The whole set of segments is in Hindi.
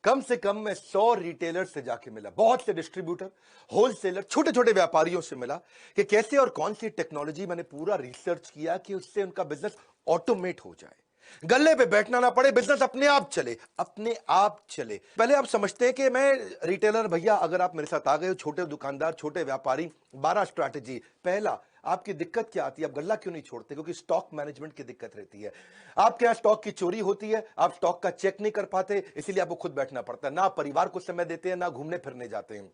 कम से कम मैं 100 रिटेलर से जाके मिला, बहुत से डिस्ट्रीब्यूटर, होलसेलर, छोटे छोटे व्यापारियों से मिला कि कैसे और कौन सी टेक्नोलॉजी, मैंने पूरा रिसर्च किया कि उससे उनका बिजनेस ऑटोमेट हो जाए, गल्ले पे बैठना ना पड़े, बिजनेस अपने आप चले, अपने आप चले। पहले आप समझते हैं कि मैं रिटेलर भैया, अगर आप मेरे साथ आ गए हो, छोटे दुकानदार, छोटे व्यापारी, 12 स्ट्रैटेजी। पहला, आपकी दिक्कत क्या आती है, आप गल्ला क्यों नहीं छोड़ते? क्योंकि स्टॉक मैनेजमेंट की दिक्कत रहती है। आपके यहां स्टॉक की चोरी होती है, आप स्टॉक का चेक नहीं कर पाते, इसीलिए आपको खुद बैठना पड़ता है, ना परिवार को समय देते हैं, ना घूमने फिरने जाते हैं।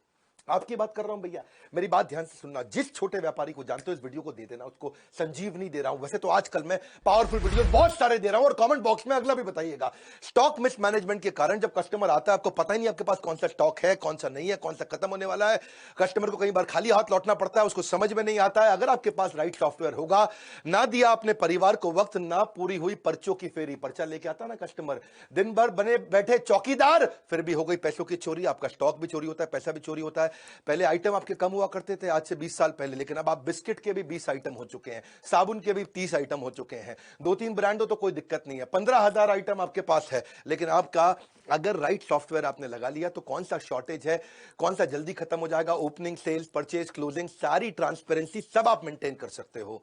आपकी बात कर रहा हूं भैया, मेरी बात ध्यान से सुनना। जिस छोटे व्यापारी को जानते हो इस वीडियो को दे देना, उसको संजीवनी दे रहा हूं। वैसे तो आजकल मैं पावरफुल वीडियो बहुत सारे दे रहा हूं, और कमेंट बॉक्स में अगला भी बताइएगा। स्टॉक मिसमैनेजमेंट के कारण जब कस्टमर आता है, आपको पता ही नहीं आपके पास कौन सा स्टॉक है, कौन सा नहीं है, कौन सा खत्म होने वाला है। कस्टमर को कई बार खाली हाथ लौटना पड़ता है, उसको समझ में नहीं आता है। अगर आपके पास राइट सॉफ्टवेयर होगा, ना दिया अपने परिवार को वक्त, ना पूरी हुई पर्चों की फेरी, पर्चा लेके आता ना कस्टमर, दिन भर बने बैठे चौकीदार, फिर भी हो गई पैसों की चोरी, आपका स्टॉक भी चोरी होता है, पैसा भी चोरी होता है। पहले आइटम आपके कम हुआ करते थे आज से 20 साल पहले, लेकिन अब आप बिस्किट के भी 20 आइटम हो चुके हैं, साबुन के भी 30 आइटम हो चुके हैं। 2-3 ब्रांड हो तो कोई दिक्कत नहीं है, 15,000 आइटम आपके पास है। लेकिन आपका अगर राइट सॉफ्टवेयर आपने लगा लिया तो कौन सा शॉर्टेज है, कौन सा जल्दी खत्म हो जाएगा, ओपनिंग, सेल्स, परचेज, क्लोजिंग, सारी ट्रांसपेरेंसी सब आप मेंटेन कर सकते हो।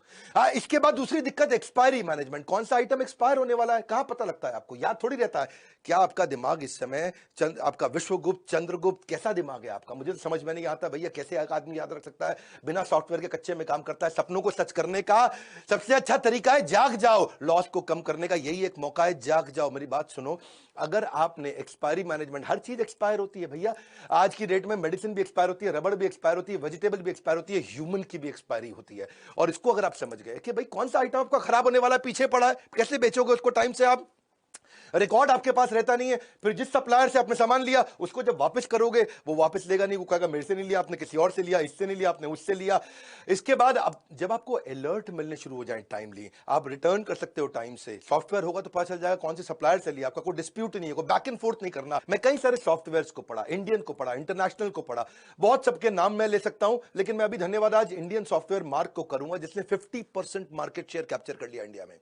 इसके बाद दूसरी दिक्कत एक्सपायरी मैनेजमेंट। कौन सा आइटम एक्सपायर होने वाला है, कहां पता लगता है आपको? याद थोड़ी रहता है। क्या आपका दिमाग इस समय आपका विश्वगुप्त, चंद्रगुप्त, कैसा दिमाग है आपका? मुझे तो समझ में नहीं आता भैया, कैसे एक आदमी याद रख सकता है, बिना सॉफ्टवेयर के कच्चे में काम करता है। सपनों को सच करने का सबसे अच्छा तरीका है जाग जाओ, लॉस को कम करने का यही एक मौका है, जाग जाओ। मेरी बात सुनो, अगर आपने एक्सपायरी मैनेजमेंट, हर चीज एक्सपायर होती है भैया, आज की डेट में मेडिसिन भी एक्सपायर होती है, रबड़ भी एक्सपायर होती है, वेजिटेबल भी एक्सपायर होती है, ह्यूमन की भी एक्सपायरी होती है। और इसको अगर आप समझ गए कि भाई कौन सा आइटम आपका खराब होने वाला है, पीछे पड़ा है, कैसे बेचोगे उसको टाइम से? आप रिकॉर्ड आपके पास रहता नहीं है, फिर जिस सप्लायर से आपने सामान लिया उसको जब वापस करोगे, वो वापस लेगा नहीं, वो कहेगा मेरे से नहीं लिया आपने, किसी और से लिया, इससे नहीं लिया आपने, उससे लिया। इसके बाद अब जब आपको अलर्ट मिलने शुरू हो जाए टाइमली, आप रिटर्न कर सकते हो टाइम से। सॉफ्टवेयर होगा तो पता चल जाएगा कौन से सप्लायर से लिया, आपका कोई डिस्प्यूट नहीं है, कोई बैक एंड फोर्थ नहीं करना। मैं कई सारे सॉफ्टवेयर को पढ़ा, इंडियन को पढ़ा, इंटरनेशनल को पढ़ा, बहुत सबके नाम मैं ले सकता हूं, लेकिन मैं अभी धन्यवाद आज इंडियन सॉफ्टवेयर मार्क को करूंगा, जिसने 50% मार्केट शेयर कैप्चर कर लिया इंडिया में।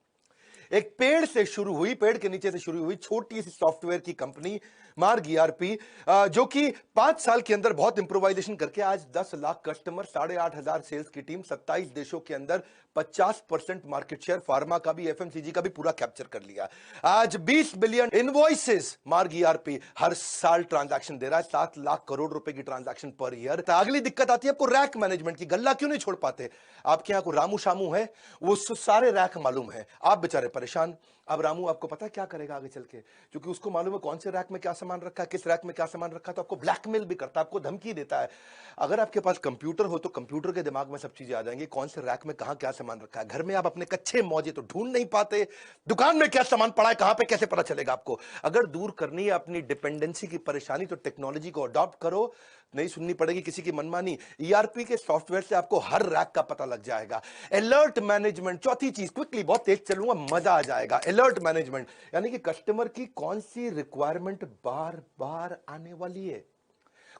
एक पेड़ से शुरू हुई, पेड़ के नीचे से शुरू हुई छोटी सी सॉफ्टवेयर की कंपनी मार्ग ईआरपी, जो कि 5 साल के अंदर बहुत इंप्रोवाइजेशन करके आज 10 लाख कस्टमर, 8,500 सेल्स की टीम, 27 देशों के अंदर 50% मार्केट शेयर, फार्मा का भी, एफएमसीजी का भी पूरा कैप्चर कर लिया। आज 20 बिलियन इनवॉइसेस मार्ग ईआरपी हर साल ट्रांजैक्शन दे रहा है, 7 लाख करोड़ रुपए की ट्रांजैक्शन पर ईयर। तो अगली दिक्कत आती है आपको रैक मैनेजमेंट की। गल्ला क्यों नहीं छोड़ पाते? आपके यहां को रामू शामू है, वो सारे रैक मालूम है, आप बेचारे परेशान। अब रामू आपको पता है क्या करेगा आगे चल के? क्योंकि उसको मालूम है कौन से रैक में क्या सामान रखा है, किस रैक में क्या सामान रखा है, तो आपको ब्लैकमेल भी करता है, आपको धमकी देता है। अगर आपके पास कंप्यूटर हो तो कंप्यूटर के दिमाग में सब चीजें आ जाएंगी, कौन से रैक में कहां क्या सामान रखा है। घर में आप अपने कच्चे मौजे तो ढूंढ नहीं पाते, दुकान में क्या सामान पड़ा है, कहां पे कैसे पता चलेगा आपको? अगर दूर करनी है अपनी डिपेंडेंसी की परेशानी, तो टेक्नोलॉजी को अडॉप्ट करो, नहीं सुननी पड़ेगी किसी की मनमानी। ईआरपी के सॉफ्टवेयर से आपको हर रैक का पता लग जाएगा। अलर्ट मैनेजमेंट, चौथी चीज, क्विकली, बहुत तेज चलूंगा, मजा आ जाएगा। अलर्ट मैनेजमेंट यानी कि कस्टमर की कौन सी रिक्वायरमेंट बार बार आने वाली है,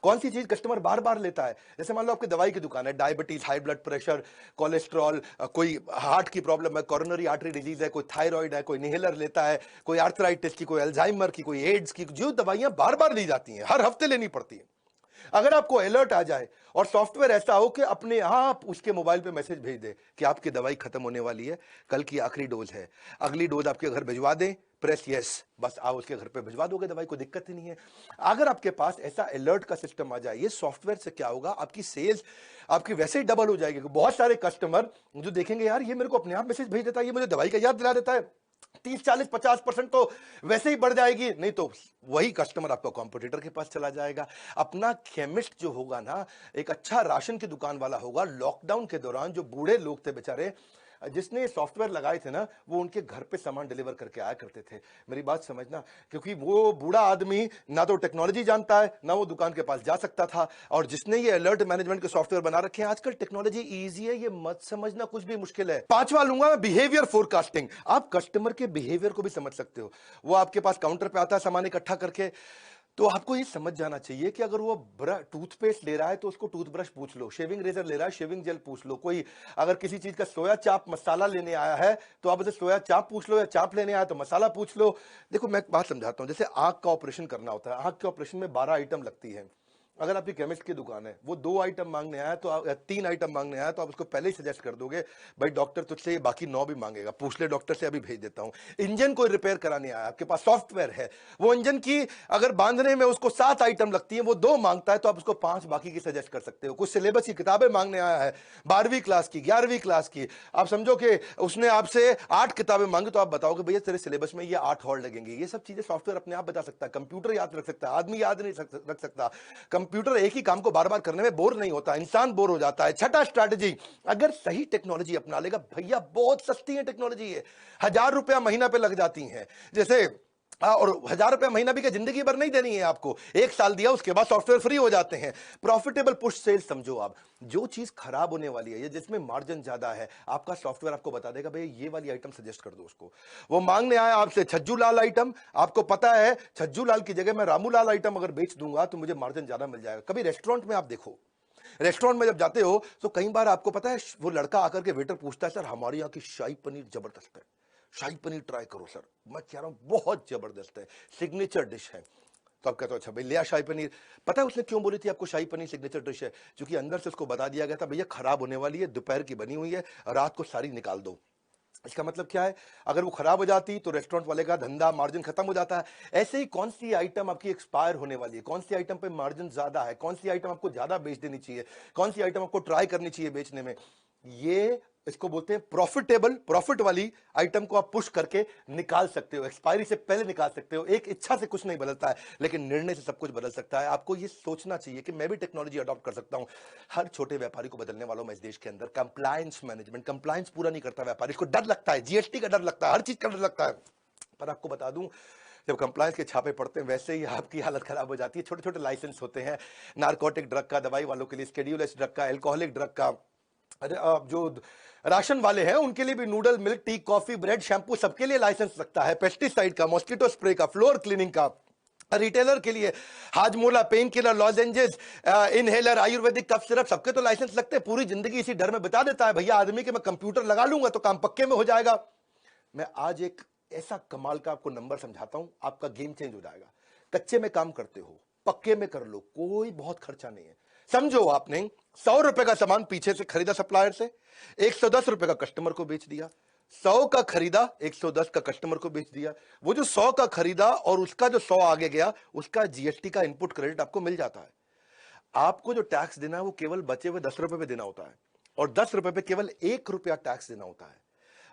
कौन सी चीज कस्टमर बार बार लेता है। जैसे मान लो आपकी दवाई की दुकान है, diabetes, high blood pressure, cholesterol, कोई हार्ट की प्रॉब्लम है, कोरोनरी आर्टरी डिजीज है, कोई थायराइड है, कोई इनहेलर लेता है, कोई आर्थराइटिस की, कोई अल्जाइमर की, कोई एड्स की, जो दवाइयां बार बार ली जाती हैं, हर हफ्ते लेनी पड़ती है। अगर आपको अलर्ट आ जाए और सॉफ्टवेयर ऐसा हो कि अपने आप उसके मोबाइल पे मैसेज भेज दे कि आपकी दवाई खत्म होने वाली है, कल की आखिरी डोज है, अगली डोज आपके घर भिजवा दें, प्रेस यस, बस आप उसके घर पे भिजवा दोगे दवाई, कोई दिक्कत ही नहीं है। अगर आपके पास ऐसा अलर्ट का सिस्टम आ जाए, ये सॉफ्टवेयर से क्या होगा, आपकी सेल्स आपकी वैसे ही डबल हो जाएगी। बहुत सारे कस्टमर जो देखेंगे यार ये मेरे को अपने आप मैसेज भेज देता है, ये मुझे दवाई का याद दिला देता है, 30, 40, 50% तो वैसे ही बढ़ जाएगी। नहीं तो वही कस्टमर आपका कॉम्पिटिटर के पास चला जाएगा। अपना केमिस्ट जो होगा ना, एक अच्छा राशन की दुकान वाला होगा, लॉकडाउन के दौरान जो बूढ़े लोग थे बेचारे, जिसने सॉफ्टवेयर लगाए थे ना, वो उनके घर पे सामान डिलीवर करके आया करते थे। मेरी बात समझना, क्योंकि वो बूढ़ा आदमी ना तो टेक्नोलॉजी जानता है, ना वो दुकान के पास जा सकता था। और जिसने ये अलर्ट मैनेजमेंट के सॉफ्टवेयर बना रखे हैं, आजकल टेक्नोलॉजी इजी है, ये मत समझना कुछ भी मुश्किल है। पांचवा लूंगा मैं, बिहेवियर फोरकास्टिंग। आप कस्टमर के बिहेवियर को भी समझ सकते हो। वो आपके पास काउंटर पे आता है सामान इकट्ठा करके, तो आपको ये समझ जाना चाहिए कि अगर वो टूथपेस्ट ले रहा है तो उसको टूथब्रश पूछ लो, शेविंग रेजर ले रहा है शेविंग जेल पूछ लो, कोई अगर किसी चीज का सोया चाप मसाला लेने आया है तो आप उसे सोया चाप पूछ लो, या चाप लेने आया तो मसाला पूछ लो। देखो मैं एक बात समझाता हूँ, जैसे आंख का ऑपरेशन करना होता है, आंख के ऑपरेशन में 12 आइटम लगती है। अगर आपकी केमिस्ट की दुकान है, वो 2 आइटम मांगने आया तो या 3 आइटम मांगने आया तो आप उसको पहले ही सजेस्ट कर दोगे, भाई डॉक्टर तुझसे ये बाकी 9 भी मांगेगा, पूछ ले डॉक्टर से, अभी भेज देता हूं। इंजन कोई रिपेयर कराने आया, आपके पास सॉफ्टवेयर है, वो इंजन की अगर बांधने में उसको 7 आइटम लगती है, वो 2 मांगता है तो आप उसको 5 बाकी की सजेस्ट कर सकते हो। कुछ सिलेबस की किताबें मांगने आया है, 12वीं क्लास की, 11वीं क्लास की, आप समझो कि उसने आपसे 8 किताबें मांगी तो आप बताओगे भैया तेरे सिलेबस में ये 8 और लगेंगे। ये सब चीजें सॉफ्टवेयर अपने आप बता सकता है, कंप्यूटर याद रख सकता है, आदमी याद नहीं रख सकता। कंप्यूटर एक ही काम को बार बार करने में बोर नहीं होता, इंसान बोर हो जाता है। छठा स्ट्रैटेजी, अगर सही टेक्नोलॉजी अपना लेगा, भैया बहुत सस्ती है टेक्नोलॉजी है, 1000 रुपया महीना पे लग जाती है। जैसे और 1000 रुपया महीना भी क्या जिंदगी भर नहीं देनी है आपको, 1 साल दिया उसके बाद सॉफ्टवेयर फ्री हो जाते हैं। प्रॉफिटेबल पुश सेल्स समझो आप, जो चीज खराब होने वाली है या जिसमें मार्जिन ज्यादा है, आपका सॉफ्टवेयर आपको बता देगा भाई ये वाली आइटम सजेस्ट कर दो उसको। वो मांगने आया आपसे छज्जू लाल आइटम, आपको पता है छज्जू लाल की जगह मैं रामू लाल आइटम अगर बेच दूंगा तो मुझे मार्जिन ज्यादा मिल जाएगा। कभी रेस्टोरेंट में आप देखो, रेस्टोरेंट में जब जाते हो तो कई बार आपको पता है वो लड़का आकर के वेटर पूछता है सर हमारे यहाँ की शाही पनीर जबरदस्त है, शाही पनीर ट्राई करो सर। मैं कह रहा हूं बहुत जबरदस्त है, सिग्नेचर डिश है। तो आप कहते हो अच्छा भाई लिया शाही पनीर। पता है उसने क्यों बोली थी आपको शाही पनीर सिग्नेचर डिश है? क्योंकि अंदर से उसको बता दिया गया था भैया खराब होने वाली है, दोपहर की बनी हुई है, रात को सारी निकाल दो। इसका मतलब क्या है, अगर वो खराब हो जाती तो रेस्टोरेंट वाले का धंधा मार्जिन खत्म हो जाता है। ऐसे ही कौन सी आइटम आपकी एक्सपायर होने वाली है, कौन सी आइटम पे मार्जिन ज्यादा है, कौन सी आइटम आपको ज्यादा बेच देनी चाहिए, कौन सी आइटम आपको ट्राई करनी चाहिए बेचने में, ये इसको बोलते हैं प्रॉफिटेबल। प्रॉफिट वाली आइटम को आप पुश करके निकाल सकते हो, एक्सपायरी से पहले निकाल सकते हो। एक इच्छा से कुछ नहीं बदलता है, लेकिन निर्णय से सब कुछ बदल सकता है। आपको ये सोचना चाहिए कि मैं भी टेक्नोलॉजी अडॉप्ट कर सकता हूं। हर छोटे व्यापारी को बदलने वालों में इस देश के अंदर कंप्लायंस मैनेजमेंट, कंप्लायंस पूरा नहीं करता व्यापारी, इसको डर लगता है, जीएसटी का डर लगता है, हर चीज का डर लगता है। पर आपको बता दूं, जब कंप्लायंस के छापे पड़ते हैं वैसे ही आपकी हालत खराब हो जाती है। छोटे छोटे लाइसेंस होते हैं, नारकोटिक ड्रग का, दवाई वालों के लिए शेड्यूल एच ड्रग का, एल्कोहलिक ड्रग का, अरे जो राशन वाले हैं उनके लिए भी noodle, milk, tea, coffee, bread, shampoo, सबके लिए लाइसेंस लगता है। पेस्टिसाइड का, मॉस्किटो स्प्रे का, फ्लोर क्लीनिंग का। रिटेलर के लिए Hajmola, painkiller, lozenges, inhaler, Ayurvedic cough syrup, सबके तो लाइसेंस लगते हैं। पूरी जिंदगी इसी डर में बिता देता है भैया आदमी कि मैं कंप्यूटर लगा लूंगा तो काम पक्के में हो जाएगा। मैं आज एक ऐसा कमाल का आपको नंबर समझाता हूं, आपका गेम चेंज हो जाएगा। कच्चे में काम करते हो, पक्के में कर लो, कोई बहुत खर्चा नहीं है। समझो आपने 100 रुपए का सामान पीछे से खरीदा सप्लायर से, 110 रुपए का कस्टमर को बेच दिया। 100 का खरीदा, 110 का कस्टमर को बेच दिया। वो जो 100 का खरीदा और उसका जो 100 आगे गया, उसका जीएसटी का इनपुट क्रेडिट आपको मिल जाता है। आपको जो टैक्स देना है वो केवल बचे हुए 10 रुपए पे देना होता है, और 10 रुपए पे केवल 1 रुपया टैक्स देना होता है।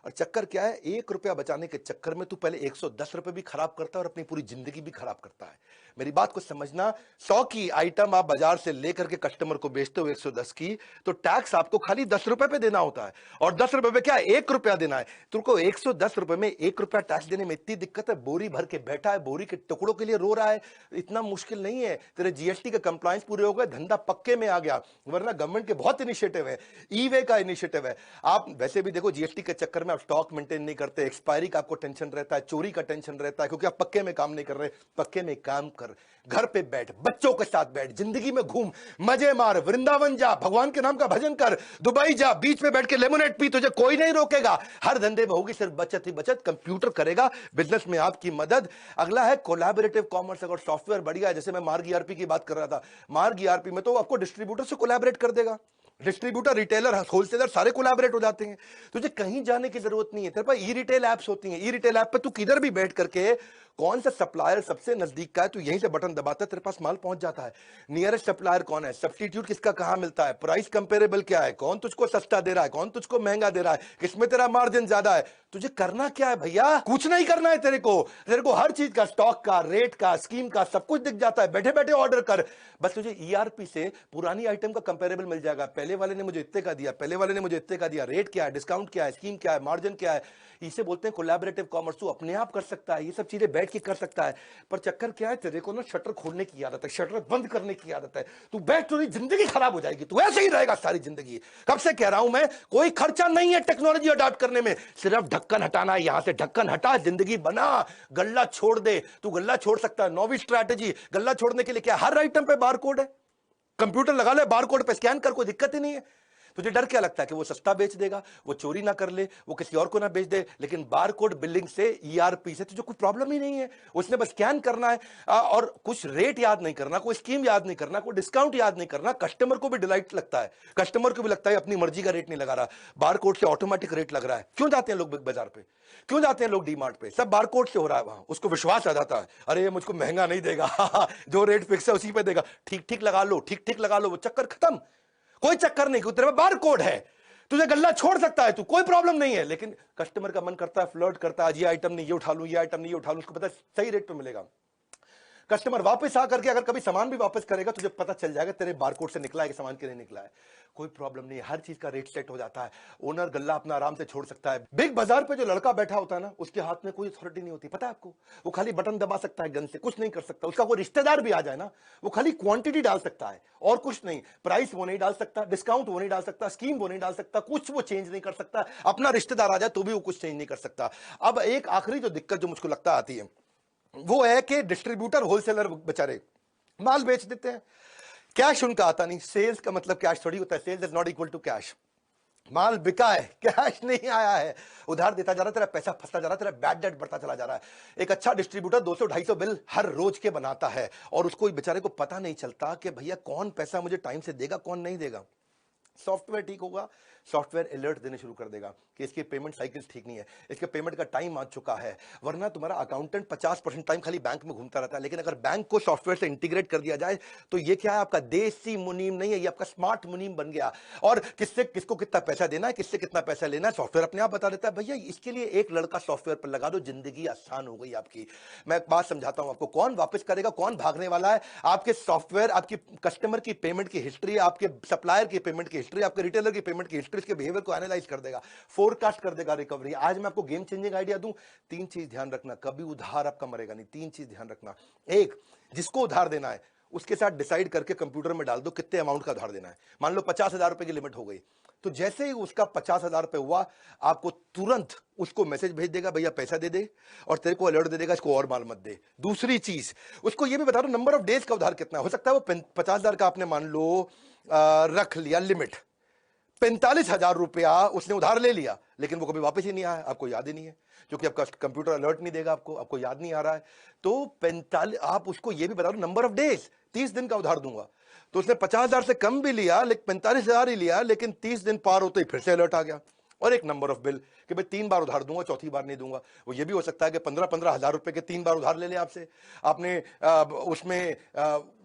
और चक्कर क्या है, 1 रुपया बचाने के चक्कर में तू पहले 110 रुपए भी खराब करता है और अपनी पूरी जिंदगी भी खराब करता है। मेरी बात को समझना, 100 की आइटम आप बाजार से लेकर के कस्टमर को बेचते हो 110 की, तो टैक्स आपको खाली 10 रुपए पे देना होता है। और 10 रुपए पे क्या 1 रुपया देना है तुमको। 110 रुपए में 1 रुपया टैक्स देने में इतनी दिक्कत है, बोरी भर के बैठा है, बोरी के टुकड़ों के लिए रो रहा है, इतना मुश्किल नहीं है। तेरे जीएसटी के कंप्लायंस पूरे हो गए, धंधा पक्के में आ गया। वरना गवर्नमेंट के बहुत इनिशिएटिव है, ई वे का इनिशिएटिव है। आप वैसे भी देखो जीएसटी के चक्कर में आप स्टॉक मेंटेन नहीं करते, एक्सपायरी का आपको टेंशन रहता है, चोरी का टेंशन रहता है, क्योंकि आप पक्के में काम नहीं कर रहे। पक्के में काम कर, घर पे बैठ, बच्चों के साथ बैठ, जिंदगी में घूम, मजे मार, वृंदावन जा, भगवान के नाम का भजन कर, दुबई जा, बीच में बैठ के लेमोनेड पी, तुझे कोई नहीं रोकेगा। हर धंधे में होगी सिर्फ बचत ही बचत, कंप्यूटर करेगा बिजनेस में आपकी मदद। अगला है कोलैबोरेटिव कॉमर्स। अगर सॉफ्टवेयर बढ़िया है, जैसे मैं मार्ग ईआरपी की बात कर रहा था, मार्ग ईआरपी में तो आपको डिस्ट्रीब्यूटर से कोलैबोरेट कर देगा। डिस्ट्रीब्यूटर, रिटेलर, होलसेलर सारे कोलैबोरेट हो जाते हैं। तुझे कहीं जाने की जरूरत नहीं है। तेरे पास ई रिटेल एप्स होती हैं, ई रिटेल ऐप पे तू किधर भी बैठ करके कौन सा सप्लायर सबसे नजदीक का है, तू यहीं से बटन दबाता है, तेरे पास माल पहुंच जाता है। नियरेस्ट सप्लायर कौन है, सब्स्टिट्यूट किसका कहां मिलता है, प्राइस कंपेरेबल क्या है, कौन तुझको सस्ता दे रहा है, कौन तुझको महंगा दे रहा है, किसमें तेरा मार्जिन ज्यादा है। तुझे करना क्या है भैया, कुछ नहीं करना है। तेरे को हर चीज का, स्टॉक का, रेट का, स्कीम का सब कुछ दिख जाता है। बैठे बैठे ऑर्डर कर, बस तुझे ईआरपी से पुरानी आइटम का कंपेरेबल मिल जाएगा। पहले वाले ने मुझे इतने का दिया, पहले वाले ने मुझे इतने का दिया, रेट क्या है, डिस्काउंट क्या है, स्कीम क्या है, मार्जिन क्या है। इसे बोलते हैं कोलैबोरेटिव कॉमर्स। तू अपने आप कर सकता है ये सब चीजें बैठ बैठ के कर सकता है, पर चक्कर क्या है, तेरे को ना शटर खोलने की आदत है, शटर बंद करने की आदत है। तू बैठ, तो जिंदगी खराब हो जाएगी, तू ऐसे ही रहेगा सारी जिंदगी। कब से कह रहा हूं मैं, कोई खर्चा नहीं है टेक्नोलॉजी अडॉप्ट करने में, सिर्फ ढक्कन हटाना है। यहां से ढक्कन हटा, जिंदगी बना, गल्ला छोड़ दे। तू गल्ला छोड़ सकता है, नौवीं स्ट्रैटेजी। गल्ला छोड़ने के लिए क्या, हर आइटम पे बारकोड है, कंप्यूटर लगा ले, बारकोड पे स्कैन कर, कोई दिक्कत ही नहीं है। तुझे डर क्या लगता है कि वो सस्ता बेच देगा, वो चोरी ना कर ले, वो किसी और को ना बेच दे? लेकिन बारकोड बिलिंग से, ईआरपी से तुझे कोई प्रॉब्लम ही नहीं है। उसने बस स्कैन करना है और कुछ रेट याद नहीं करना, कोई स्कीम याद नहीं करना, कोई डिस्काउंट याद नहीं करना। कस्टमर को भी डिलाइट लगता है, कस्टमर को भी लगता है अपनी मर्जी का रेट नहीं लगा रहा, बारकोड से ऑटोमेटिक रेट लग रहा है। क्यों जाते हैं लोग बिग बाजार पे, क्यों जाते हैं लोग डीमार्ट पे? सब बारकोड से हो रहा है वहां, उसको विश्वास आ जाता है, अरे ये मुझको महंगा नहीं देगा जो रेट फिक्स है उसी पे देगा, ठीक ठीक लगा लो, ठीक ठीक लगा लो, वो चक्कर खत्म। कोई चक्कर नहीं, क्यों? तेरे में बारकोड है, तुझे गल्ला छोड़ सकता है तू, कोई प्रॉब्लम नहीं है। लेकिन कस्टमर का मन करता है, फ्लर्ट करता है, ये आइटम नहीं ये उठा लूं, ये आइटम नहीं ये उठा लूं, उसको पता है सही रेट पे मिलेगा। कस्टमर वापस आकर के अगर कभी सामान भी वापस करेगा, तुझे पता चल जाएगा तेरे बारकोड से निकला है कि सामान के नहीं निकला है। कोई प्रॉब्लम नहीं है, हर चीज का रेट सेट हो जाता है, ओनर गल्ला अपना आराम से छोड़ सकता है। बिग बाजार पे जो लड़का बैठा होता है ना, उसके हाथ में कोई अथॉरिटी नहीं होती, पता है आपको? वो खाली बटन दबा सकता है, गन से कुछ नहीं कर सकता। उसका कोई रिश्तेदार भी आ जाए ना, वो खाली क्वांटिटी डाल सकता है और कुछ नहीं। प्राइस वो नहीं डाल सकता, डिस्काउंट वो नहीं डाल सकता, स्कीम वो नहीं डाल सकता, कुछ वो चेंज नहीं कर सकता। अपना रिश्तेदार आ जाए तो भी वो कुछ चेंज नहीं कर सकता। अब एक आखिरी जो दिक्कत जो मुझको लगता आती है, वो है कि डिस्ट्रीब्यूटर होलसेलर बेचारे माल बेच देते हैं, कैश उनका आता नहीं। सेल्स का मतलब कैश थोड़ी होता है, sales is not equal to cash. माल बिका है, कैश नहीं आया है, उधार देता जा रहा है, तेरा पैसा फंसता जा रहा है, तेरा बैड डेट बढ़ता चला जा रहा है। एक अच्छा डिस्ट्रीब्यूटर 200-250 बिल हर रोज के बनाता है और उसको बेचारे को पता नहीं चलता कि भैया कौन पैसा मुझे टाइम से देगा, कौन नहीं देगा। सॉफ्टवेयर ठीक होगा, सॉफ्टवेयर अलर्ट देने शुरू कर देगा कि इसकी पेमेंट साइकिल ठीक नहीं है, इसके पेमेंट का टाइम आ चुका है। वरना तुम्हारा अकाउंटेंट 50% टाइम खाली बैंक में घूमता रहता है। लेकिन अगर बैंक को सॉफ्टवेयर से इंटीग्रेट कर दिया जाए तो ये क्या है, आपका देसी मुनीम नहीं है, ये आपका स्मार्ट मुनीम बन गया। और किससे किसको कितना पैसा देना है, किससे कितना पैसा लेना है, सॉफ्टवेयर अपने आप बता देता है। भैया इसके लिए एक लड़का सॉफ्टवेयर पर लगा दो, जिंदगी आसान हो गई आपकी। मैं एक बात समझाता हूं आपको, कौन वापस करेगा, कौन भागने वाला है? आपके सॉफ्टवेयर आपकी कस्टमर की पेमेंट की हिस्ट्री, आपके सप्लायर की पेमेंट की हिस्ट्री, आपके रिटेलर की पेमेंट की हिस्ट्री, इसके बिहेवियर को एनालाइज कर देगा, फोरकास्ट कर देगा रिकवरी। आज मैं आपको गेम चेंजिंग आइडिया दूं, 3 चीज ध्यान रखना, कभी उधार आपका मरेगा नहीं। 3 चीज ध्यान रखना। एक, जिसको उधार देना है उसके साथ डिसाइड करके कंप्यूटर में डाल दो कितने अमाउंट का उधार देना है। मान लो 50,000 रुपए की लिमिट हो गई, तो जैसे ही उसका 50,000 रुपए हुआ, आपको तुरंत उसको मैसेज भेज देगा, भैया पैसा दे दे, और तेरे को अलर्ट दे देगा इसको और माल मत दे। दूसरी चीज, उसको ये भी बता दो नंबर ऑफ डेज का उधार कितना हो सकता है। वो 50,000 का आपने मान लो रख लिया लिमिट, 45,000 रुपया उसने उधार ले लिया, लेकिन वो कभी वापस ही नहीं आया, आपको याद ही नहीं है, क्योंकि आपका कंप्यूटर अलर्ट नहीं देगा, आपको याद नहीं आ रहा है। तो 45, आप उसको ये भी बता दो नंबर ऑफ डेज, 30 दिन का उधार दूंगा। तो उसने 50,000 से कम भी लिया, लेकिन 45,000 ही लिया, लेकिन 30 दिन पार होते ही फिर से अलर्ट आ गया। और एक नंबर ऑफ बिल कि भाई 3 बार उधार दूंगा, चौथी बार नहीं दूंगा। वो ये भी हो सकता है कि 15-15 हजार रुपए के 3 बार उधार ले ले आपसे, आपने उसमें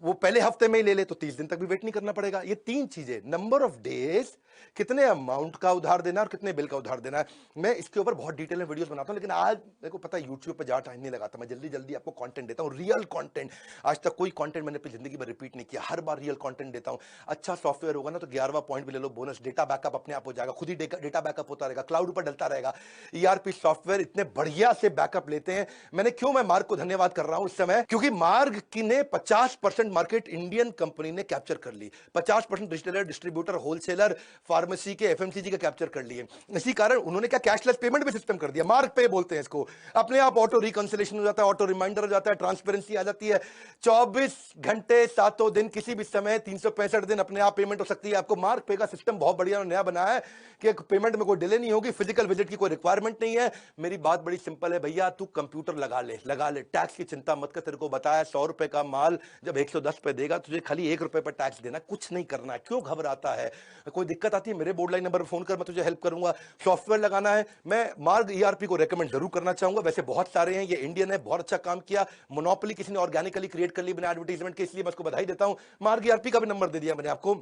वो पहले हफ्ते में ही ले ले, तो 30 दिन तक भी वेट नहीं करना पड़ेगा। ये 3 चीजें, नंबर ऑफ डेज, कितने अमाउंट का उधार देना और कितने बिल का उधार देना है। मैं इसके ऊपर बहुत डिटेल में वीडियोस बनाता हूं, लेकिन आज मेरे को पता है यूट्यूब पे ज्यादा टाइम नहीं लगाता, मैं जल्दी जल्दी आपको कंटेंट देता हूं, रियल कंटेंट। आज तक कोई कंटेंट मैंने अपनी जिंदगी में रिपीट नहीं किया, हर बार रियल कंटेंट देता हूं। अच्छा सॉफ्टवेयर होगा ना तो 11वां पॉइंट भी ले लो, बोनस, डेटा बैकअप अपने आप हो जाएगा, खुद ही डेटा बैकअप होता रहेगा, क्लाउड पर डलता रहेगा। ईआरपी सॉफ्टवेयर इतने बढ़िया से बैकअप लेते हैं। क्यों मैं मार्ग को धन्यवाद कर रहा हूं इस समय, क्योंकि मार्ग की ने 50% मार्केट इंडियन कंपनी ने कैप्चर कर ली, 50% रिटेलर, डिस्ट्रीब्यूटर, होलसेलर, फार्मेसी के, एफएमसीजी के कैप्चर कर लिए। इसी कारण उन्होंने क्या कैशलेस पेमेंट भी सिस्टम कर दिया, मार्ग पे बोलते हैं इसको। अपने आप ऑटो रिकंसिलेशन हो जाता है, ऑटो रिमाइंडर हो जाता है, ट्रांसपेरेंसी आ जाती है। 24 घंटे 7 दिन किसी भी समय 365 दिन अपने आप पेमेंट हो सकती है। आपको मार्ग पे का सिस्टम बहुत बढ़िया नया बनाया है कि पेमेंट में कोई डिले नहीं होगी, फिजिकल विजिट की कोई रिक्वायरमेंट नहीं है। मेरी बात बड़ी सिंपल है भैया, तू कंप्यूटर लगा ले, टैक्स की चिंता मत कर। तेरे को बताया 100 रुपए का माल जब 110 पे देगा, तुझे खाली 1 रुपए पर टैक्स देना, कुछ नहीं करना है। क्यों घबराता है? कोई दिक्कत आती है मेरे बोर्ड लाइन नंबर पर फोन कर, मैं तुझे हेल्प करूंगा। सॉफ्टवेयर लगाना है, मैं मार्ग ईआरपी को रेकमेंड जरूर करना चाहूंगा। वैसे बहुत सारे हैं, ये इंडियन है, बहुत अच्छा काम किया। मोनोपोली किसी ने ऑर्गेनिकली क्रिएट कर ली बिना एडवर्टाइजमेंट के, इसलिए मैं उसको बधाई देता हूं। मार्ग ईआरपी का भी नंबर दे दिया मैंने आपको,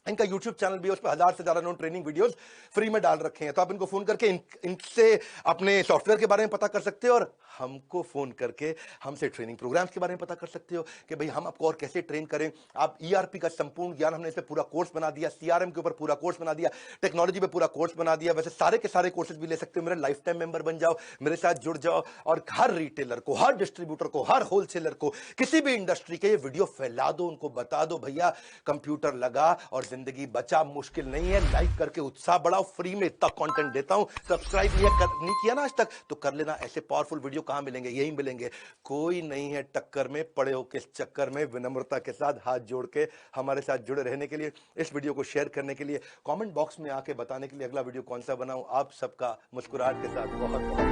इनका YouTube चैनल भी है, उस पर 1000 से ज्यादा नॉन ट्रेनिंग वीडियोस फ्री में डाल रखे हैं। तो आप इनको फोन करके इनसे अपने सॉफ्टवेयर के बारे में पता कर सकते हो और हमको फोन करके हमसे ट्रेनिंग प्रोग्राम्स के बारे में पता कर सकते हो कि भाई हम आपको और कैसे ट्रेन करें। आप ERP का संपूर्ण ज्ञान, हमने इस पे पूरा कोर्स बना दिया, CRM के ऊपर पूरा कोर्स बना दिया, टेक्नोलॉजी पे पूरा कोर्स बना दिया। वैसे सारे के सारे कोर्सेज भी ले सकते हो। मेरे लाइफ टाइम मेंबर बन जाओ, मेरे साथ जुड़ जाओ और हर रिटेलर को, हर डिस्ट्रीब्यूटर को, हर होलसेलर को, किसी भी इंडस्ट्री के ये वीडियो फैला दो, उनको बता दो भैया कंप्यूटर लगा और जिंदगी बचा। मुश्किल नहीं है, लाइक करके उत्साह बढ़ाओ। फ्री में इतना कंटेंट देता हूं, सब्सक्राइब नहीं किया ना आज तक तो कर लेना। ऐसे पावरफुल वीडियो कहां मिलेंगे? यही मिलेंगे। कोई नहीं है टक्कर में, पड़े हो किस चक्कर में। विनम्रता के साथ हाथ जोड़ के हमारे साथ जुड़े रहने के लिए, इस वीडियो को शेयर करने के लिए, कमेंट बॉक्स में आके बताने के लिए अगला वीडियो कौन सा बनाऊं। आप सबका मुस्कुराहट के साथ बहुत बहुत